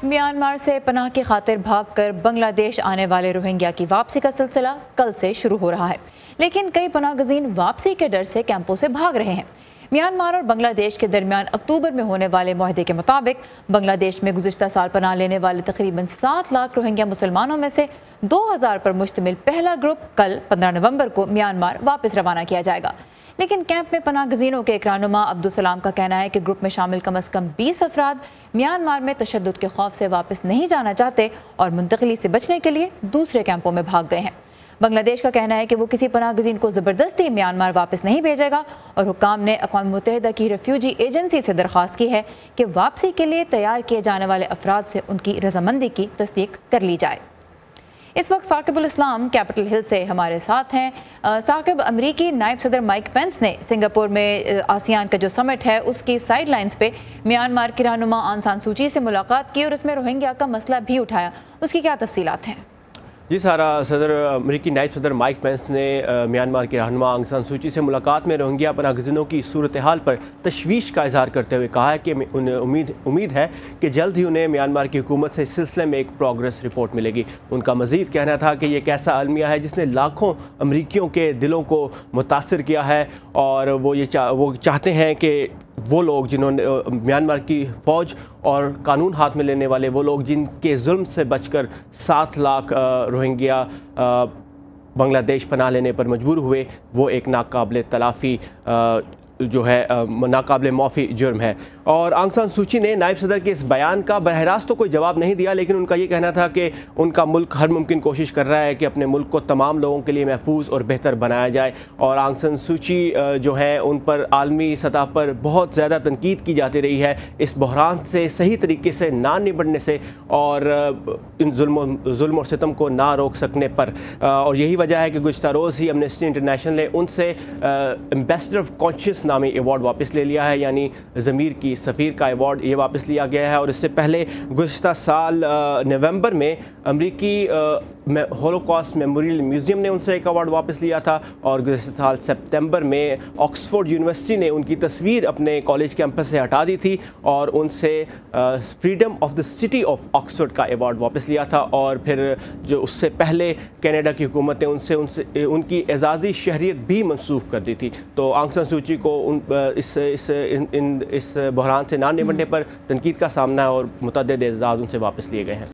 Myanmar से पनाह की खातिर भागकर बांग्लादेश आने वाले रोहिंग्या की वापसी का सिलसिला कल से शुरू हो रहा है, लेकिन कई पनाहगज़ीन वापसी के डर से कैंपों से भाग रहे हैं। म्यांमार और बांग्लादेश के दरमियान अक्टूबर में होने वाले मुआहदे के मुताबिक बांग्लादेश में गुज़िश्ता साल पनाह लेने वाले तकरीबन 7 लाख रोहिंग्या मुसलमानों में से 2000 पर मुश्तमिल पहला ग्रुप कल 15 नवंबर को म्यांमार वापस रवाना किया जाएगा। लेकिन कैंप में पनाहगज़ीनों के एक रहनुमा अब्दुल सलाम का कहना है कि ग्रुप में शामिल कम अज़ कम 20 अफराद म्यांमार में तशद्दुद के खौफ से वापस नहीं जाना चाहते और मुंतकली से बचने के लिए दूसरे कैंपों में भाग गए हैं। बांग्लादेश का कहना है कि वो किसी पनाहगज़ीन को ज़बरदस्ती म्यांमार वापस नहीं भेजेगा और हुक्काम ने अक़वाम मुत्तहिदा की रेफ्यूजी एजेंसी से दरख्वास्त की है कि वापसी के लिए तैयार किए जाने वाले अफराद से उनकी रजामंदी की तस्दीक कर ली जाए। इस वक्त साकिबुल इस्लाम कैपिटल हिल से हमारे साथ हैं। साकिब, अमरीकी नायब सदर माइक पेंस ने सिंगापुर में आसियान का जो समिट है उसकी साइड लाइन्स पे म्यांमार की रहनुमा आंग सान सूची से मुलाकात की और उसमें रोहिंग्या का मसला भी उठाया। उसकी क्या तफसीलात हैं? जी सारा, सदर अमरीकी नायब सदर माइक पेंस ने म्यांमार के रहनुमा आंग सान सूची से मुलाकात में रोहिंग्या पनाहगज़ीनों की सूरत हाल पर तशवीश का इजहार करते हुए कहा है कि उन्हें उम्मीद है कि जल्द ही उन्हें म्यांमार की हुकूमत से इस सिलसिले में एक प्रोग्रेस रिपोर्ट मिलेगी। उनका मज़ीद कहना था कि यह एक ऐसा अलमिया है जिसने लाखों अमरीकियों के दिलों को मुतासिर किया है और वो चाहते हैं कि वो लोग जिन्होंने म्यांमार की फ़ौज और कानून हाथ में लेने वाले वो लोग जिनके जुल्म से बचकर 7 लाख रोहिंग्या बांग्लादेश पनाह लेने पर मजबूर हुए, वो एक नाकाबिल तलाफ़ी जो है नाकाबिल माफ़ी जुर्म है। और आंग सान सूची ने नायब सदर के इस बयान का बरह रास्त तो कोई जवाब नहीं दिया, लेकिन उनका ये कहना था कि उनका मुल्क हर मुमकिन कोशिश कर रहा है कि अपने मुल्क को तमाम लोगों के लिए महफूज और बेहतर बनाया जाए। और आंग सान सूची जो है उन पर आलमी सतह पर बहुत ज़्यादा तनकीद की जाती रही है इस बहरान से सही तरीके से ना निपटने से और इन जुल्म और सितम को ना रोक सकने पर। और यही वजह है कि गुज़िश्ता रोज़ ही एमनेस्टी इंटरनेशनल ने उनसे एम्बेसडर ऑफ कॉन्शियस नामी अवार्ड वापस ले लिया है, यानी ज़मीर की सफ़ीर का अवार्ड ये वापस लिया गया है। और इससे पहले गुज़िश्ता साल नवंबर में अमरीकी होलोकॉस्ट मेमोरियल म्यूज़ियम ने उनसे एक अवार्ड वापस लिया था और गुज़िश्ता साल सितंबर में ऑक्सफोर्ड यूनिवर्सिटी ने उनकी तस्वीर अपने कॉलेज कैंपस से हटा दी थी और उनसे freedom of the city of Oxford का अवार्ड वापस लिया था। और फिर जो उससे पहले कनाडा की हुकूमत ने उनकी एजाज़ी शहरियत भी मनसूख कर दी थी। तो आंग सान सूची को इस बहरान से ना निपटने पर तनकीद का सामना और मुतअद्दिद एजाज़ उनसे वापस लिए गए हैं।